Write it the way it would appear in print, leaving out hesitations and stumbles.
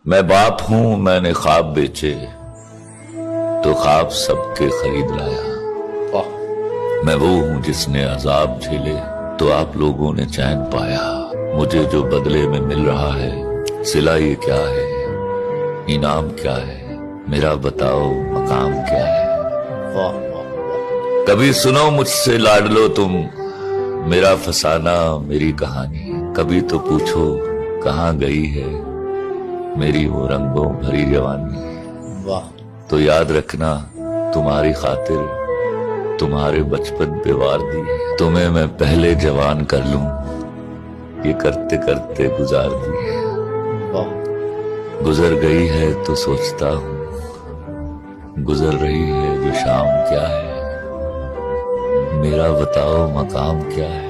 मैं बाप हूं, मैंने ख्वाब बेचे तो ख्वाब सबके खरीद लाया। मैं वो हूं जिसने अजाब झेले तो आप लोगों ने चैन पाया। मुझे जो बदले में मिल रहा है सिला ये क्या है, इनाम क्या है, मेरा बताओ मकाम क्या है। कभी सुनो मुझसे लाडलो तुम मेरा फसाना मेरी कहानी, कभी तो पूछो कहाँ गई है मेरी वो रंगों भरी जवानी। वाह। तो याद रखना तुम्हारी खातिर तुम्हारे बचपन पे वार दी है, तुम्हें मैं पहले जवान कर लूं ये करते करते गुजार दी है। वाह। गुजर गई है तो सोचता हूँ गुजर रही है जो शाम क्या है, मेरा बताओ मकाम क्या है।